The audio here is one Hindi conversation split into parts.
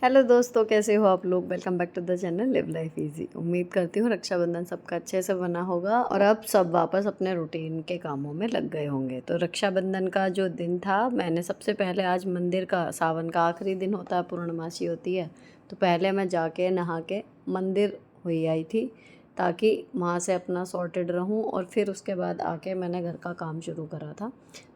हेलो दोस्तों, कैसे हो आप लोग। Welcome back to the channel live life easy. उम्मीद करती हूँ रक्षाबंधन सबका अच्छे से बना होगा और अब सब वापस अपने रूटीन के कामों में लग गए होंगे। तो रक्षाबंधन का जो दिन था, मैंने सबसे पहले आज मंदिर का, सावन का आखिरी दिन होता है, पूर्णमासी होती है, तो पहले मैं जाके नहा के मंदिर हुई आई थी ताकि वहाँ से अपना सॉर्टेड रहूँ। और फिर उसके बाद आके मैंने घर का काम शुरू करा था।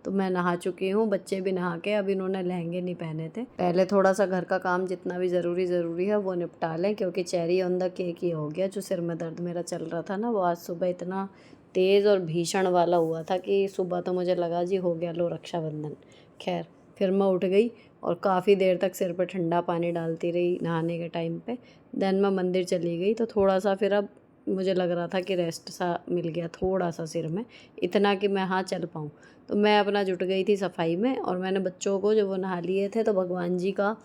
तो मैं नहा चुकी हूँ, बच्चे भी नहा के, अब इन्होंने लहंगे नहीं पहने थे। पहले थोड़ा सा घर का काम जितना भी ज़रूरी है वो निपटा लें, क्योंकि चेरी ऑन द केक ही हो गया। जो सिर में दर्द मेरा चल रहा था ना, वो आज सुबह इतना तेज़ और भीषण वाला हुआ था कि सुबह तो मुझे लगा जी हो गया लो रक्षाबंधन। खैर, फिर मैं उठ गई और काफ़ी देर तक सिर पर ठंडा पानी डालती रही नहाने के टाइम पे। देन मैं मंदिर चली गई, तो थोड़ा सा फिर अब मुझे लग रहा था कि रेस्ट सा मिल गया थोड़ा सा सिर में, इतना कि मैं हाँ चल पाऊँ। तो मैं अपना जुट गई थी सफाई में, और मैंने बच्चों को, जब वो नहा लिए थे, तो भगवान जी का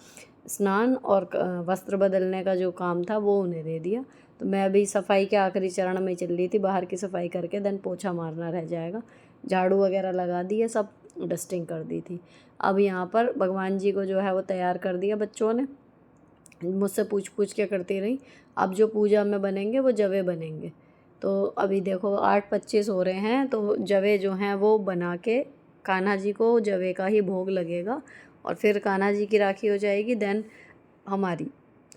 स्नान और वस्त्र बदलने का जो काम था वो उन्हें दे दिया। तो मैं अभी सफाई के आखिरी चरण में चल रही थी, बाहर की सफाई करके देन पोछा मारना रह जाएगा। झाड़ू वगैरह लगा दी है, सब डस्टिंग कर दी थी। अब यहाँ पर भगवान जी को जो है वो तैयार कर दिया बच्चों ने, मुझसे पूछ के करती रही। अब जो पूजा में बनेंगे वो जवे बनेंगे। तो अभी देखो 8:25 हो रहे हैं, तो जवे जो हैं वो बना के कान्हा जी को जवे का ही भोग लगेगा, और फिर कान्हा जी की राखी हो जाएगी। देन हमारी,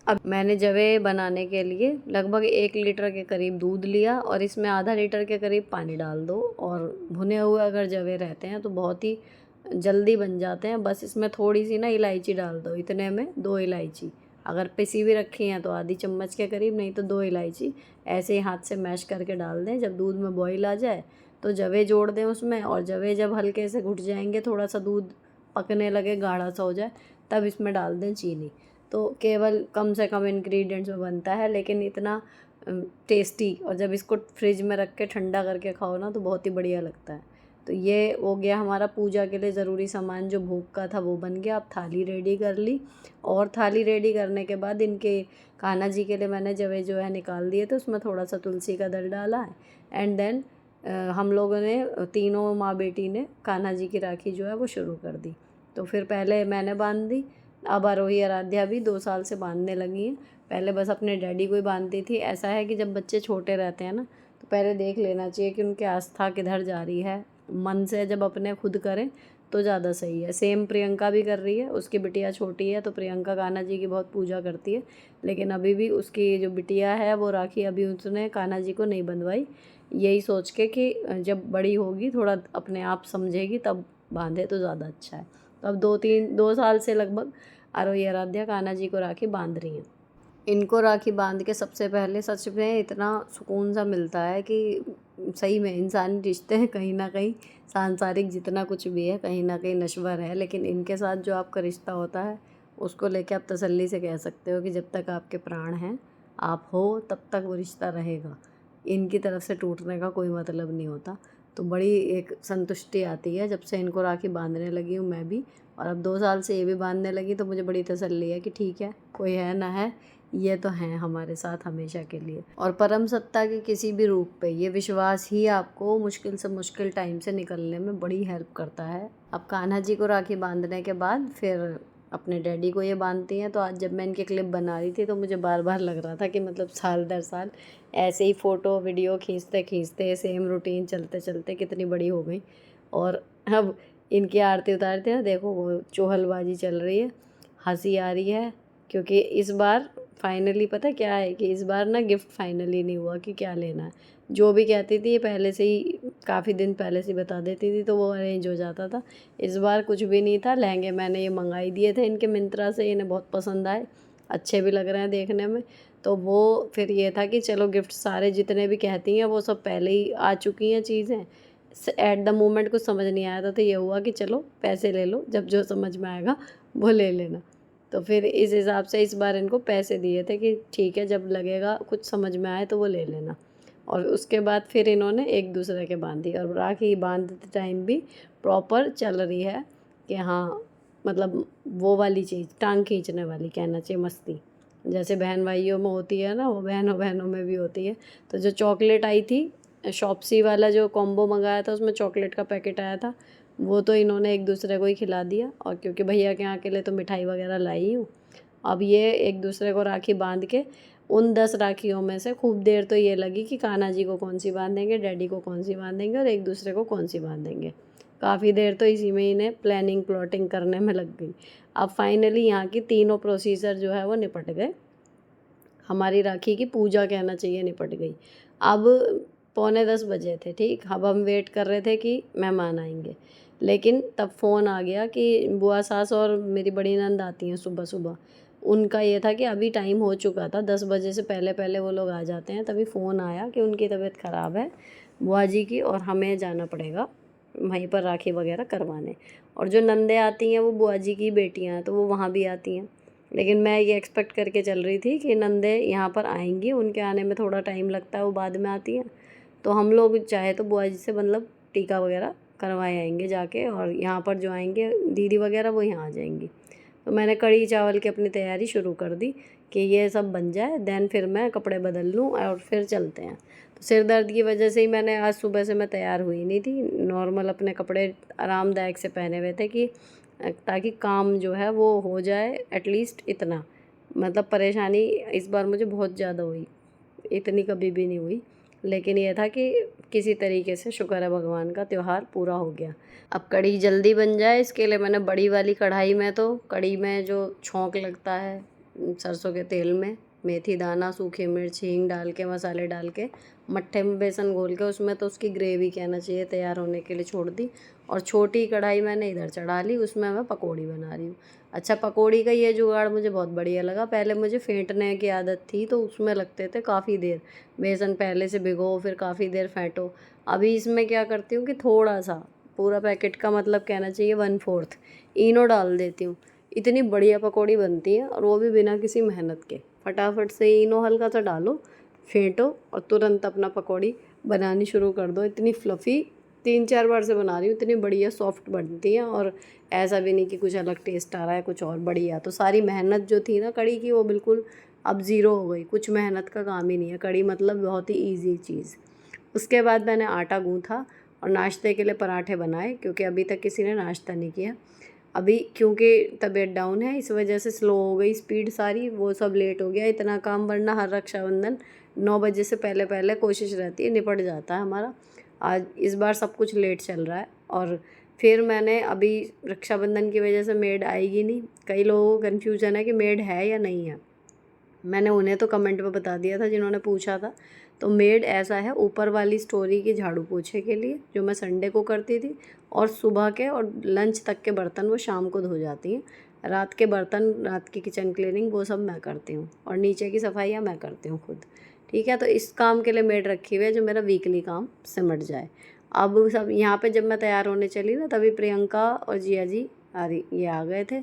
अब मैंने जवे बनाने के लिए लगभग 1 लीटर के करीब दूध लिया, और इसमें आधा लीटर के करीब पानी डाल दो। और भुने हुए अगर जवे रहते हैं तो बहुत ही जल्दी बन जाते हैं। बस इसमें थोड़ी सी ना इलायची डाल दो, इतने में 2 इलायची, अगर पिसी भी रखी हैं तो आधी चम्मच के करीब, नहीं तो 2 इलायची ऐसे ही हाथ से मैश करके डाल दें। जब दूध में बॉईल आ जाए तो जवे जोड़ दें उसमें, और जवे जब हल्के से घुट जाएंगे, थोड़ा सा दूध पकने लगे, गाढ़ा सा हो जाए, तब इसमें डाल दें चीनी। तो केवल कम से कम इंग्रेडिएंट्स में बनता है, लेकिन इतना टेस्टी, और जब इसको फ्रिज में रख के ठंडा करके खाओ ना तो बहुत ही बढ़िया लगता है। तो ये हो गया हमारा पूजा के लिए ज़रूरी सामान, जो भोग का था वो बन गया। अब थाली रेडी कर ली, और थाली रेडी करने के बाद इनके कान्हा जी के लिए मैंने जवे जो है निकाल दिए, तो उसमें थोड़ा सा तुलसी का दल डाला है। एंड देन हम लोगों ने, तीनों माँ बेटी ने, कान्हा जी की राखी जो है वो शुरू कर दी। तो फिर पहले मैंने बांध दी, अब आरोही आराध्या भी 2 साल से बांधने लगी हैं। पहले बस अपने डैडी को ही बांधती थी। ऐसा है कि जब बच्चे छोटे रहते हैं ना, तो पहले देख लेना चाहिए कि उनकी आस्था किधर जा रही है। मन से जब अपने खुद करें तो ज़्यादा सही है। सेम प्रियंका भी कर रही है, उसकी बिटिया छोटी है, तो प्रियंका कान्हा जी की बहुत पूजा करती है, लेकिन अभी भी उसकी जो बिटिया है वो राखी अभी उसने कान्हा जी को नहीं बंधवाई, यही सोच के कि जब बड़ी होगी, थोड़ा अपने आप समझेगी, तब बांधे तो ज़्यादा अच्छा है। तो अब 2 साल से लगभग आरोही आराध्या कान्हा जी को राखी बांध रही हैं। इनको राखी बांध के सबसे पहले सच में इतना सुकून सा मिलता है कि सही में इंसानी रिश्ते हैं कहीं ना कहीं, सांसारिक जितना कुछ भी है कहीं ना कहीं नश्वर है, लेकिन इनके साथ जो आपका रिश्ता होता है उसको लेके आप तसल्ली से कह सकते हो कि जब तक आपके प्राण हैं, आप हो, तब तक वो रिश्ता रहेगा। इनकी तरफ से टूटने का कोई मतलब नहीं होता। तो बड़ी एक संतुष्टि आती है जब से इनको राखी बांधने लगी हूँ मैं भी, और अब 2 साल से ये भी बांधने लगी, तो मुझे बड़ी तसल्ली है कि ठीक है, कोई है ना है, ये तो हैं हमारे साथ हमेशा के लिए। और परम सत्ता के किसी भी रूप पे ये विश्वास ही आपको मुश्किल से मुश्किल टाइम से निकलने में बड़ी हेल्प करता है। अब कान्हा जी को राखी बांधने के बाद फिर अपने डैडी को ये बांधती हैं। तो आज जब मैं इनकी क्लिप बना रही थी तो मुझे बार बार लग रहा था कि मतलब साल दर साल ऐसे ही फ़ोटो वीडियो खींचते खींचते, सेम रूटीन चलते चलते कितनी बड़ी हो गई। और अब इनकी आरती उतारते ना, देखो वो चोहलबाजी चल रही है, हंसी आ रही है, क्योंकि इस बार फाइनली पता क्या है कि इस बार ना गिफ्ट फाइनली नहीं हुआ कि क्या लेना है। जो भी कहती थी ये पहले से ही, काफ़ी दिन पहले से बता देती थी, तो वो अरेंज हो जाता था। इस बार कुछ भी नहीं था। लहंगे मैंने ये मंगाई दिए थे इनके मिंत्रा से, इन्हें बहुत पसंद आए, अच्छे भी लग रहे हैं देखने में। तो वो फिर ये था कि चलो गिफ्ट सारे जितने भी कहती हैं वो सब पहले ही आ चुकी हैं चीज़ें। एट द मोमेंट कुछ समझ नहीं आया था, तो ये हुआ कि चलो पैसे ले लो, जब जो समझ में आएगा वो ले लेना। तो फिर इस हिसाब से इस बार इनको पैसे दिए थे कि ठीक है, जब लगेगा कुछ समझ में आए तो वो ले लेना। और उसके बाद फिर इन्होंने एक दूसरे के बांधी, और राखी बांधते टाइम भी प्रॉपर चल रही है कि हाँ, मतलब वो वाली चीज़, टांग खींचने वाली कहना चाहिए, मस्ती जैसे बहन भाइयों में होती है ना, वो बहनों बहनों में भी होती है। तो जो चॉकलेट आई थी, शॉप्सी वाला जो कॉम्बो मंगाया था, उसमें चॉकलेट का पैकेट आया था, वो तो इन्होंने एक दूसरे को ही खिला दिया। और क्योंकि भैया के यहाँ के लिए तो मिठाई वगैरह लाई हूँ, अब ये एक दूसरे को राखी बांध के उन 10 राखियों में से खूब देर तो ये लगी कि कान्हा जी को कौन सी बांधेंगे, डैडी को कौन सी बांधेंगे और एक दूसरे को कौन सी बांधेंगे। काफ़ी देर तो इसी में इन्हें प्लानिंग प्लॉटिंग करने में लग गई। अब फाइनली यहाँ की तीनों प्रोसीजर जो है वो निपट गए। हमारी राखी की पूजा कहना चाहिए निपट गई। अब 9:45 बजे थे, ठीक। अब हम वेट कर रहे थे कि मेहमान आएंगे, लेकिन तब फ़ोन आ गया कि बुआ सास और मेरी बड़ी नंद आती हैं सुबह सुबह। उनका ये था कि अभी टाइम हो चुका था, 10 बजे से पहले पहले वो लोग आ जाते हैं। तभी फ़ोन आया कि उनकी तबीयत ख़राब है बुआ जी की, और हमें जाना पड़ेगा वहीं पर राखी वगैरह करवाने। और जो नंदे आती हैं वो बुआ जी की बेटियाँ हैं, तो वो वहाँ भी आती हैं। लेकिन मैं ये एक्सपेक्ट करके चल रही थी कि नंदे यहाँ पर आएंगी, उनके आने में थोड़ा टाइम लगता है, वो बाद में आती हैं। तो हम लोग चाहे तो बुआ जी से मतलब टीका वगैरह करवाए आएंगे जाके, और यहाँ पर जो आएंगे दीदी वगैरह वो यहाँ आ जाएंगी। तो मैंने कढ़ी चावल की अपनी तैयारी शुरू कर दी कि ये सब बन जाए, देन फिर मैं कपड़े बदल लूँ और फिर चलते हैं। तो सिर दर्द की वजह से ही मैंने आज सुबह से मैं तैयार हुई नहीं थी, नॉर्मल अपने कपड़े आरामदायक से पहने हुए थे कि ताकि काम जो है वो हो जाए एटलीस्ट इतना। मतलब परेशानी इस बार मुझे बहुत ज़्यादा हुई, इतनी कभी भी नहीं हुई, लेकिन ये था कि किसी तरीके से शुक्र है भगवान का त्यौहार पूरा हो गया। अब कढ़ी जल्दी बन जाए इसके लिए मैंने बड़ी वाली कढ़ाई में, तो कढ़ी में जो छौंक लगता है सरसों के तेल में, मेथी दाना, सूखी मिर्च, हींग डाल के, मसाले डाल के, मट्ठे में बेसन घोल के उसमें तो उसकी ग्रेवी कहना चाहिए तैयार होने के लिए छोड़ दी। और छोटी कढ़ाई मैंने इधर चढ़ा ली, उसमें मैं पकौड़ी बना रही हूँ। अच्छा, पकौड़ी का ये जुगाड़ मुझे बहुत बढ़िया लगा। पहले मुझे फेंटने की आदत थी तो उसमें लगते थे काफ़ी देर, बेसन पहले से भिगो फिर काफ़ी देर फेंटो। अभी इसमें क्या करती हूँ कि थोड़ा सा, पूरा पैकेट का मतलब कहना चाहिए 1/4 इनो डाल देती हूँ। इतनी बढ़िया पकौड़ी बनती है, और वो भी बिना किसी मेहनत के। फटाफट से इनो हल्का सा डालो, फेंटो और तुरंत अपना पकौड़ी बनानी शुरू कर दो। इतनी फ्लफ़ी, 3-4 बार से बना रही हूँ, इतनी बढ़िया सॉफ्ट बनती हैं, और ऐसा भी नहीं कि कुछ अलग टेस्ट आ रहा है, कुछ और बढ़िया। तो सारी मेहनत जो थी ना कढ़ी की, वो बिल्कुल अब ज़ीरो हो गई। कुछ मेहनत का काम ही नहीं है, कढ़ी मतलब बहुत ही ईज़ी चीज़। उसके बाद मैंने आटा गूँथा और नाश्ते के लिए पराठे बनाए, क्योंकि अभी तक किसी ने नाश्ता नहीं किया। अभी क्योंकि तबीयत डाउन है इस वजह से स्लो हो गई स्पीड सारी, वो सब लेट हो गया इतना काम, वरना हर रक्षाबंधन 9 बजे से पहले पहले कोशिश रहती है निपट जाता है हमारा। आज इस बार सब कुछ लेट चल रहा है। और फिर मैंने अभी रक्षाबंधन की वजह से मेड आएगी नहीं, कई लोगों को कन्फ्यूजन है कि मेड है या नहीं है। मैंने उन्हें तो कमेंट में बता दिया था जिन्होंने पूछा था। तो मेड ऐसा है ऊपर वाली स्टोरी की झाड़ू पोछे के लिए, जो मैं संडे को करती थी, और सुबह के और लंच तक के बर्तन वो शाम को धो जाती हैं। रात के बर्तन, रात की किचन क्लीनिंग वो सब मैं करती हूँ, और नीचे की सफाइयाँ मैं करती हूँ खुद। ठीक है, तो इस काम के लिए मेड रखी हुई है जो मेरा वीकली काम सिमट जाए। अब सब यहाँ पे जब मैं तैयार होने चली ना, तभी प्रियंका और जिया जी ये आ गए थे।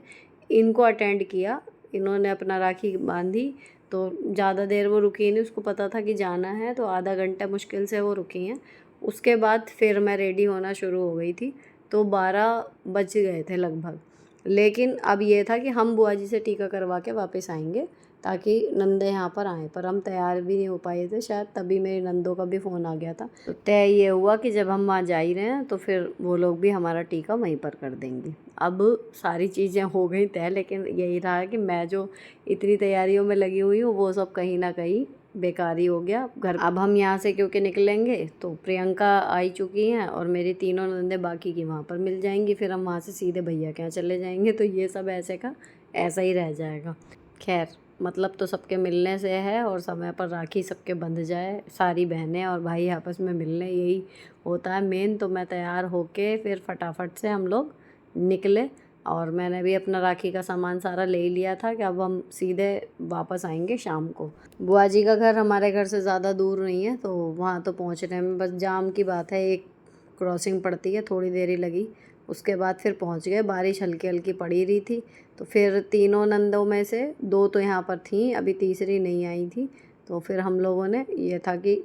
इनको अटेंड किया, इन्होंने अपना राखी बांधी, तो ज़्यादा देर वो रुकी नहीं, उसको पता था कि जाना है, तो आधा घंटा मुश्किल से वो रुकी हैं। उसके बाद फिर मैं रेडी होना शुरू हो गई थी, तो 12 बज गए थे लगभग। लेकिन अब ये था कि हम बुआ जी से टीका करवा के वापस आएंगे ताकि नंदे यहाँ पर आएँ, पर हम तैयार भी नहीं हो पाए थे शायद, तभी मेरी नंदों का भी फ़ोन आ गया था। तो तय ये हुआ कि जब हम वहाँ जा ही रहे हैं तो फिर वो लोग भी हमारा टीका वहीं पर कर देंगी। अब सारी चीज़ें हो गई तय, लेकिन यही रहा कि मैं जो इतनी तैयारियों में लगी हुई हूँ वो सब कहीं ना कहीं बेकार ही हो गया घर। अब हम यहाँ से क्योंकि निकलेंगे तो प्रियंका आई चुकी हैं और मेरी तीनों नंदे बाकी की वहाँ पर मिल जाएंगी, फिर हम वहाँ से सीधे भैया के यहाँ चले जाएंगे, तो ये सब ऐसे का ऐसा ही रह जाएगा। खैर, मतलब तो सबके मिलने से है, और समय पर राखी सबके बंध जाए, सारी बहनें और भाई आपस में मिलने, यही होता है मेन। तो मैं तैयार होके फिर फटाफट से हम लोग निकले, और मैंने भी अपना राखी का सामान सारा ले लिया था कि अब हम सीधे वापस आएंगे शाम को। बुआ जी का घर हमारे घर से ज़्यादा दूर नहीं है, तो वहाँ तो पहुँचने में बस जाम की बात है, एक क्रॉसिंग पड़ती है, थोड़ी देर ही लगी, उसके बाद फिर पहुँच गए। बारिश हल्की हल्की पड़ी रही थी, तो फिर तीनों नंदों में से 2 तो यहाँ पर थीं, अभी तीसरी नहीं आई थी, तो फिर हम लोगों ने ये था कि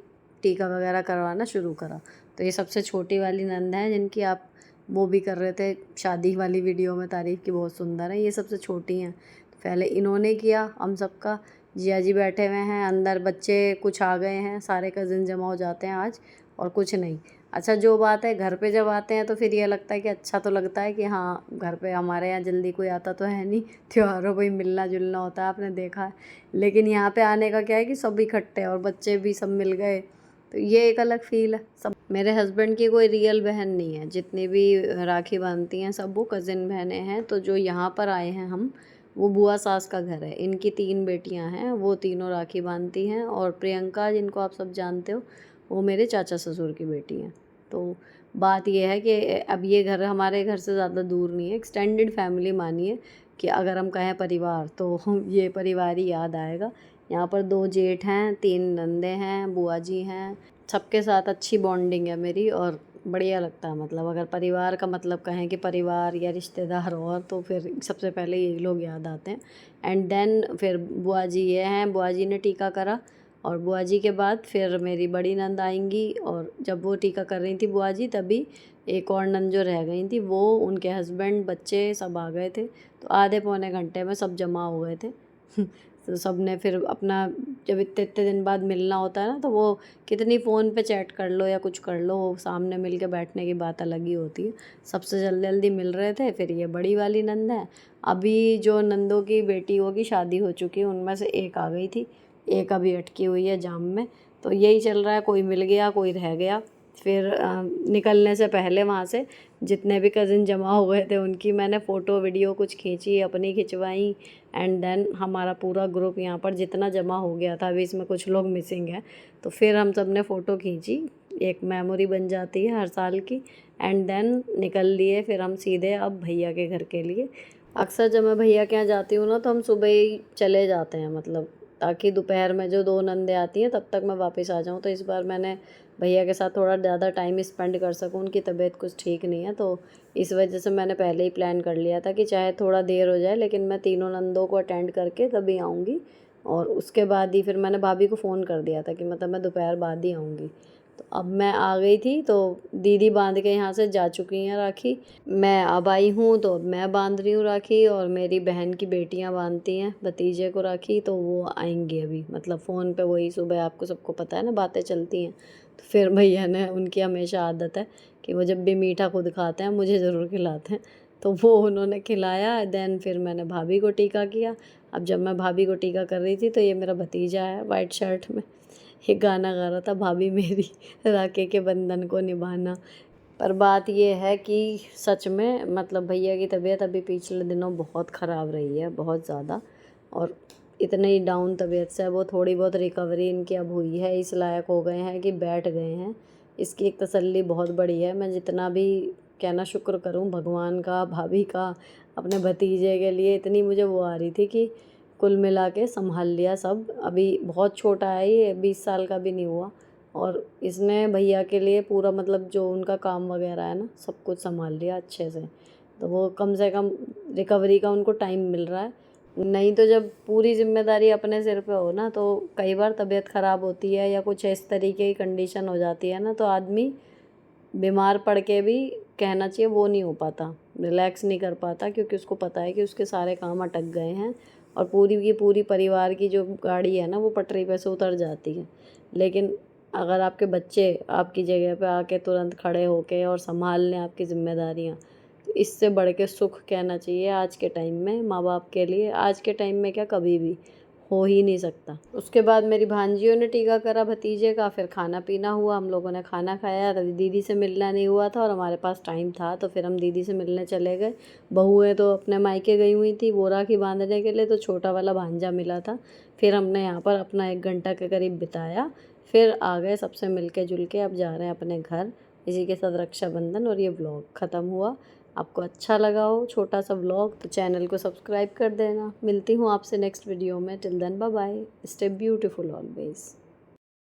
टीका वगैरह करवाना शुरू करा। तो ये सबसे छोटी वाली नंद है जिनकी आप वो भी कर रहे थे शादी वाली वीडियो में तारीफ़ की, बहुत सुंदर है, ये सबसे छोटी हैं। तो पहले इन्होंने किया हम सबका। जिया जी बैठे हुए हैं अंदर, बच्चे कुछ आ गए हैं, सारे कज़िन जमा हो जाते हैं आज, और कुछ नहीं। अच्छा जो बात है घर पे जब आते हैं तो फिर ये लगता है कि अच्छा तो लगता है कि हाँ घर पे हमारे यहाँ जल्दी कोई आता तो है नहीं, त्योहारों पे ही मिलना जुलना होता है, आपने देखा है। लेकिन यहाँ पे आने का क्या है कि सब इकट्ठे हैं और बच्चे भी सब मिल गए, तो ये एक अलग फील है। सब मेरे हस्बैंड की कोई रियल बहन नहीं है, जितनी भी राखी बांधती हैं सब वो कज़िन बहनें हैं। तो जो यहाँ पर आए हैं हम, वो बुआ सास का घर है, इनकी 3 बेटियाँ हैं, वो तीनों राखी बांधती हैं। और प्रियंका जिनको आप सब जानते हो, वो मेरे चाचा ससुर की बेटी हैं। तो बात ये है कि अब ये घर हमारे घर से ज़्यादा दूर नहीं है, एक्सटेंडेड फैमिली मानिए कि अगर हम कहें परिवार तो ये परिवार ही याद आएगा। यहाँ पर 2 जेठ हैं, 3 नंदे हैं, बुआ जी हैं, सबके साथ अच्छी बॉन्डिंग है मेरी और बढ़िया लगता है। मतलब अगर परिवार का मतलब कहें कि परिवार या रिश्तेदार और, तो फिर सबसे पहले यही लोग याद आते हैं। एंड देन फिर बुआ जी ये हैं, बुआ जी ने टीका करा और बुआ जी के बाद फिर मेरी बड़ी नंद आएंगी। और जब वो टीका कर रही थी बुआ जी, तभी एक और नंद जो रह गई थी, वो उनके हस्बैंड बच्चे सब आ गए थे। तो आधे पौने घंटे में सब जमा हो गए थे। तो सब ने फिर अपना, जब इतने इतने दिन बाद मिलना होता है ना, तो वो कितनी फ़ोन पे चैट कर लो या कुछ कर लो, वो सामने मिल के बैठने की बात अलग ही होती है। सबसे जल्दी जल्दी मिल रहे थे। फिर ये बड़ी वाली नंद है, अभी जो नंदों की बेटियों की शादी हो चुकी है उनमें से एक आ गई थी, एक अभी अटकी हुई है जाम में। तो यही चल रहा है, कोई मिल गया कोई रह गया। फिर निकलने से पहले वहाँ से जितने भी कज़िन जमा हो गए थे उनकी मैंने फ़ोटो वीडियो कुछ खींची, अपनी खिंचवाई। एंड देन हमारा पूरा ग्रुप यहाँ पर जितना जमा हो गया था, अभी इसमें कुछ लोग मिसिंग हैं, तो फिर हम सब ने फ़ोटो खींची, एक मेमोरी बन जाती है हर साल की। एंड देन निकल लिए फिर हम सीधे अब भैया के घर के लिए। अक्सर जब मैं भैया के यहाँ जाती हूँ ना, तो हम सुबह ही चले जाते हैं, मतलब ताकि दोपहर में जो 2 नंदे आती हैं तब तक मैं वापस आ जाऊँ। तो इस बार मैंने भैया के साथ थोड़ा ज़्यादा टाइम स्पेंड कर सकूँ, उनकी तबीयत कुछ ठीक नहीं है, तो इस वजह से मैंने पहले ही प्लान कर लिया था कि चाहे थोड़ा देर हो जाए लेकिन मैं तीनों नंदों को अटेंड करके तभी आऊँगी। और उसके बाद ही फिर मैंने भाभी को फ़ोन कर दिया था कि मतलब मैं दोपहर बाद ही आऊँगी। तो अब मैं आ गई थी, तो दीदी बांध के यहाँ से जा चुकी हैं राखी, मैं अब आई हूँ तो अब मैं बांध रही हूँ राखी। और मेरी बहन की बेटियाँ बांधती हैं भतीजे को राखी, तो वो आएंगी अभी, मतलब फ़ोन पे वही सुबह आपको सबको पता है ना बातें चलती हैं। तो फिर भैया ने, उनकी हमेशा आदत है कि वो जब भी मीठा खुद खाते हैं मुझे ज़रूर खिलाते हैं, तो वो उन्होंने खिलाया। देन फिर मैंने भाभी को टीका किया। अब जब मैं भाभी को टीका कर रही थी तो ये मेरा भतीजा है वाइट शर्ट में, ये गाना गा रहा था, भाभी मेरी राखी के बंधन को निभाना। पर बात ये है कि सच में मतलब भैया की तबीयत अभी पिछले दिनों बहुत ख़राब रही है, बहुत ज़्यादा। और इतने ही डाउन तबीयत से वो थोड़ी बहुत रिकवरी इनकी अब हुई है, इस लायक हो गए हैं कि बैठ गए हैं। इसकी एक तसल्ली बहुत बड़ी है। मैं जितना भी कहना शुक्र करूं भगवान का, भाभी का, अपने भतीजे के लिए, इतनी मुझे वो आ रही थी कि कुल मिला के संभाल लिया सब। अभी बहुत छोटा है, ये 20 साल का भी नहीं हुआ, और इसने भैया के लिए पूरा मतलब जो उनका काम वगैरह है ना सब कुछ संभाल लिया अच्छे से। तो वो कम से कम रिकवरी का उनको टाइम मिल रहा है। नहीं तो जब पूरी जिम्मेदारी अपने सिर पे हो ना, तो कई बार तबीयत ख़राब होती है या कुछ इस तरीके की कंडीशन हो जाती है ना, तो आदमी बीमार पड़ के भी कहना चाहिए वो नहीं हो पाता, रिलैक्स नहीं कर पाता, क्योंकि उसको पता है कि उसके सारे काम अटक गए हैं और पूरी की पूरी परिवार की जो गाड़ी है ना वो पटरी पे से उतर जाती है। लेकिन अगर आपके बच्चे आपकी जगह पे आके तुरंत खड़े होके और संभाल लें आपकी ज़िम्मेदारियाँ, तो इससे बढ़ के सुख कहना चाहिए आज के टाइम में माँ बाप के लिए, आज के टाइम में क्या कभी भी हो ही नहीं सकता। उसके बाद मेरी भांजियों ने टीका करा भतीजे का, फिर खाना पीना हुआ, हम लोगों ने खाना खाया। तभी दीदी से मिलना नहीं हुआ था और हमारे पास टाइम था, तो फिर हम दीदी से मिलने चले गए। बहुएं तो अपने मायके गई हुई थी वो राखी बांधने के लिए, तो छोटा वाला भांजा मिला था। फिर हमने यहाँ पर अपना 1 घंटा के करीब बिताया, फिर आ गए सबसे मिल के जुल के, अब जा रहे हैं अपने घर। इसी के साथ रक्षाबंधन और ये व्लॉग ख़त्म हुआ। आपको अच्छा लगा हो छोटा सा व्लॉग तो चैनल को सब्सक्राइब कर देना। मिलती हूँ आपसे नेक्स्ट वीडियो में। Till then bye bye, stay beautiful always.